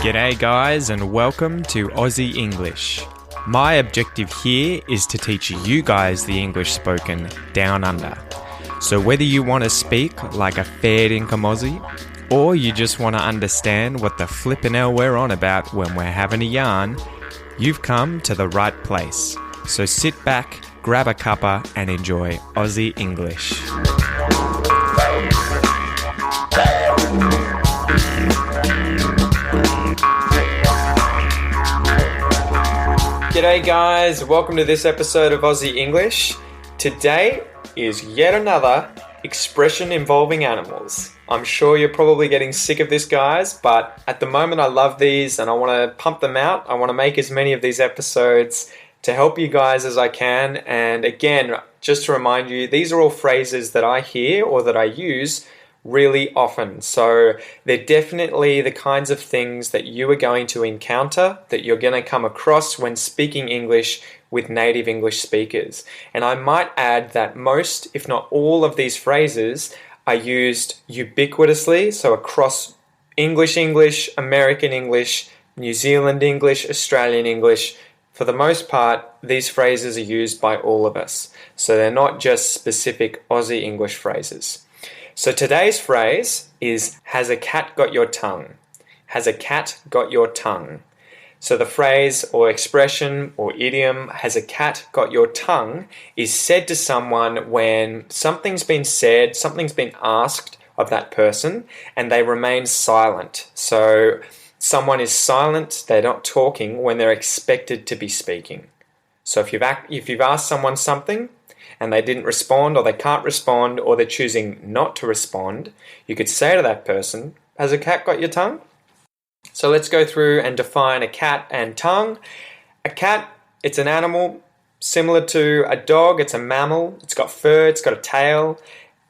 G'day guys and welcome to Aussie English. My objective here is to teach you guys the English spoken down under. So whether you want to speak like a fair dinkum Aussie, or you just want to understand what the flippin' hell we're on about when we're having a yarn, you've come to the right place. So sit back, grab a cuppa and enjoy Aussie English. G'day guys, welcome to this episode of Aussie English. Today is yet another expression involving animals. I'm sure you're probably getting sick of this, guys, but at the moment I love these and I want to pump them out. I want to make as many of these episodes to help you guys as I can. And again, just to remind you, these are all phrases that I hear or that I use really often. So they're definitely the kinds of things that you are going to encounter, that you're going to come across when speaking English with native English speakers. And I might add that most, if not all of these phrases are used ubiquitously, so across English, American English, New Zealand English, Australian English. For the most part, these phrases are used by all of us. So they're not just specific Aussie English phrases. So today's phrase is, has a cat got your tongue? Has a cat got your tongue? So the phrase or expression or idiom, has a cat got your tongue, is said to someone when something's been said, something's been asked of that person, and they remain silent. So someone is silent, they're not talking when they're expected to be speaking. So if you've asked someone something, and they didn't respond, or they can't respond, or they're choosing not to respond, you could say to that person, has a cat got your tongue? So let's go through and define a cat and tongue. A cat, it's an animal similar to a dog. It's a mammal. It's got fur. It's got a tail.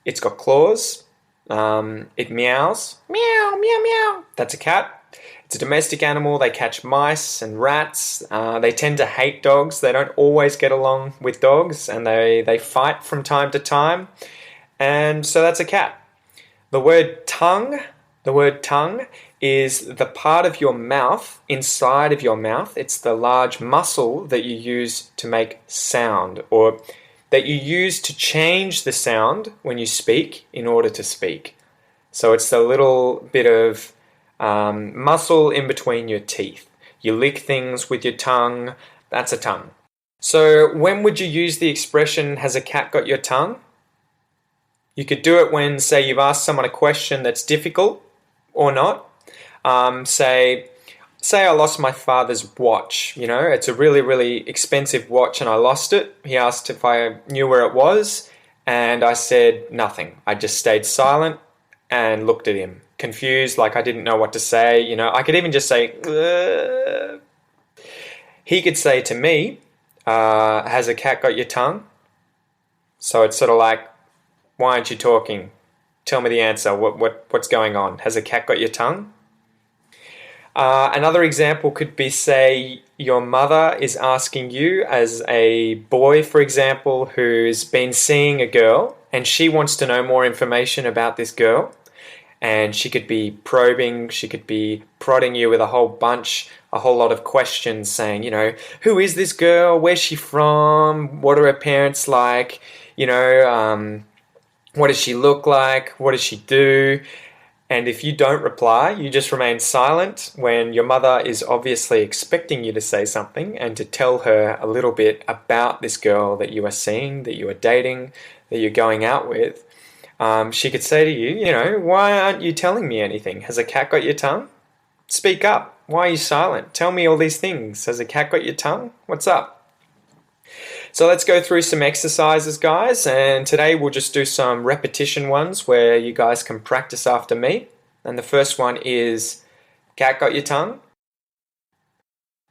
It's got claws. It meows. Meow, meow, meow. That's a cat. It's a domestic animal. They catch mice and rats. They tend to hate dogs. They don't always get along with dogs, and they fight from time to time. And so that's a cat. The word tongue is the part of your mouth, inside of your mouth. It's the large muscle that you use to make sound, or that you use to change the sound when you speak in order to speak. So it's the little bit of muscle in between your teeth. You lick things with your tongue. That's a tongue. So when would you use the expression, has a cat got your tongue? You could do it when, say, you've asked someone a question that's difficult or not. Say I lost my father's watch. You know, it's a really, really expensive watch and I lost it. He asked if I knew where it was and I said nothing. I just stayed silent and looked at him, confused, like I didn't know what to say. You know, I could even just say, ugh. He could say to me, has a cat got your tongue? So it's sort of like, why aren't you talking? Tell me the answer. What's going on? Has a cat got your tongue? Another example could be, say, your mother is asking you as a boy, for example, who's been seeing a girl and she wants to know more information about this girl. And she could be probing, she could be prodding you with a whole lot of questions saying, you know, who is this girl? Where's she from? What are her parents like? You know, what does she look like? What does she do? And if you don't reply, you just remain silent when your mother is obviously expecting you to say something and to tell her a little bit about this girl that you are seeing, that you are dating, that you're going out with. She could say to you, you know, why aren't you telling me anything? Has a cat got your tongue? Speak up. Why are you silent? Tell me all these things. Has a cat got your tongue? What's up? So let's go through some exercises, guys. And today we'll just do some repetition ones where you guys can practice after me. And the first one is, cat got your tongue?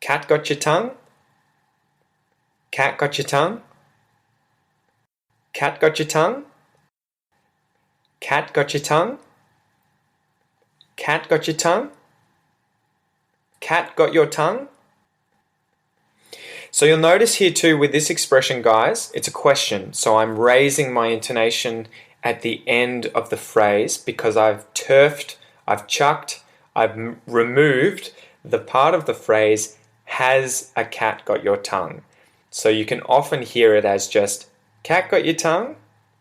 Cat got your tongue? Cat got your tongue? Cat got your tongue? Cat got your tongue? Cat got your tongue? Cat got your tongue? So you'll notice here too with this expression, guys, it's a question. So I'm raising my intonation at the end of the phrase because I've turfed, I've chucked, I've removed the part of the phrase, has a cat got your tongue? So you can often hear it as just, cat got your tongue,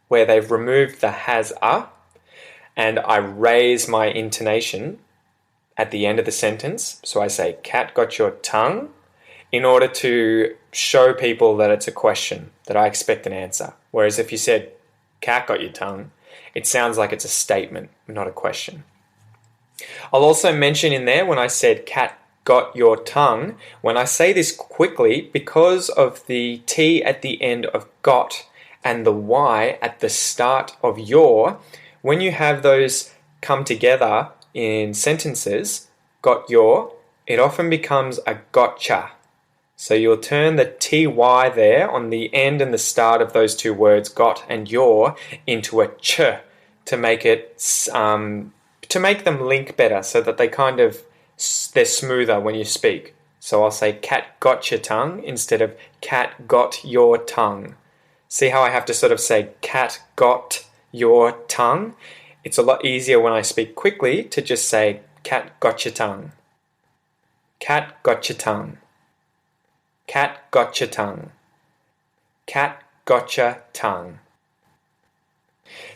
where they've removed the has a, and I raise my intonation at the end of the sentence. So I say, cat got your tongue, in order to show people that it's a question, that I expect an answer. Whereas if you said, cat got your tongue, it sounds like it's a statement, not a question. I'll also mention in there when I said cat got your tongue, when I say this quickly, because of the T at the end of got and the Y at the start of your, when you have those come together in sentences, got your, it often becomes a gotcha. So you'll turn the TY there on the end and the start of those two words, got and your, into a ch to make it to make them link better, so that they're smoother when you speak. So I'll say cat got your tongue instead of cat got your tongue. See how I have to sort of say cat got your tongue? It's a lot easier when I speak quickly to just say cat got your tongue. Cat got your tongue. Cat got your tongue. Cat got your tongue.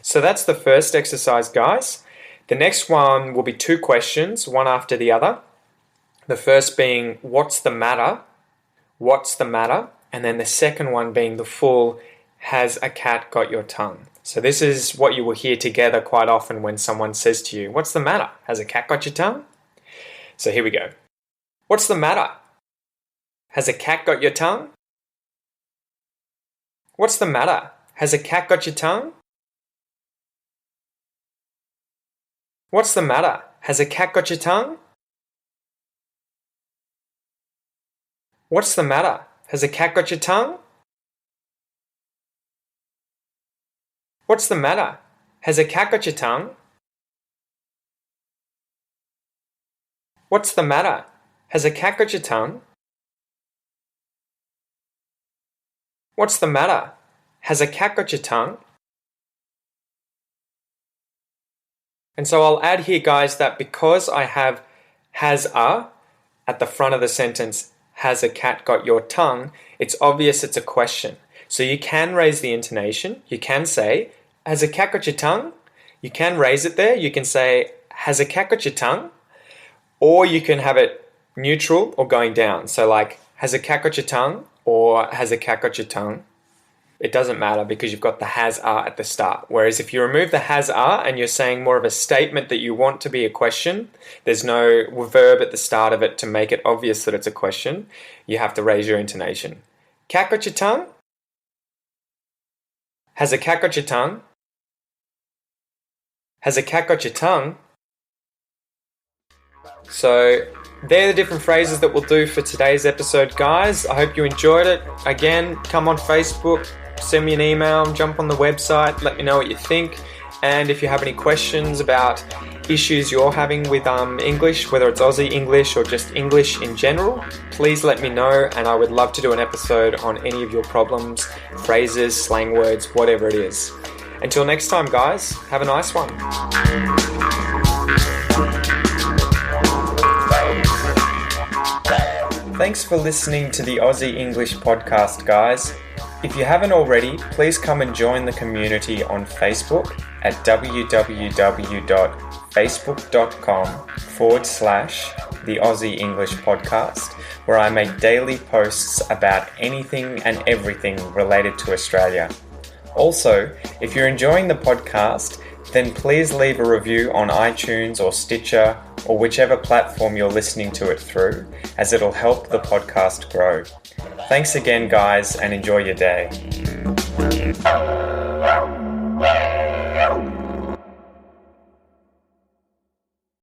So that's the first exercise, guys. The next one will be two questions, one after the other. The first being, what's the matter? What's the matter? And then the second one being the full, has a cat got your tongue? So this is what you will hear together quite often when someone says to you, what's the matter? Has a cat got your tongue? So here we go. What's the matter? Has a cat got your tongue? What's the matter? Has a cat got your tongue? What's the matter? Has a cat got your tongue? What's the matter? Has a cat got your tongue? What's the matter? Has a cat got your tongue? What's the matter? Has a cat got your tongue? What's the matter? Has a cat got your tongue? And so I'll add here, guys, that because I have has a at the front of the sentence, has a cat got your tongue, it's obvious it's a question. So you can raise the intonation. You can say, has a cat got your tongue? You can raise it there. You can say, has a cat got your tongue? Or you can have it neutral or going down. So like, has a cat got your tongue? Or has a cat got your tongue? It doesn't matter because you've got the has are at the start. Whereas if you remove the has are and you're saying more of a statement that you want to be a question, there's no verb at the start of it to make it obvious that it's a question. You have to raise your intonation. Cat got your tongue? Has a cat got your tongue? Has a cat got your tongue? So they're the different phrases that we'll do for today's episode, guys. I hope you enjoyed it. Again, come on Facebook, send me an email, jump on the website, let me know what you think. And if you have any questions about issues you're having with English, whether it's Aussie English or just English in general, please let me know, and I would love to do an episode on any of your problems, phrases, slang words, whatever it is. Until next time, guys, have a nice one. Thanks for listening to the Aussie English podcast, guys. If you haven't already, please come and join the community on Facebook at www.facebook.com/the Aussie English podcast, where I make daily posts about anything and everything related to Australia. Also, if you're enjoying the podcast, then please leave a review on iTunes or Stitcher or whichever platform you're listening to it through, as it'll help the podcast grow. Thanks again, guys, and enjoy your day.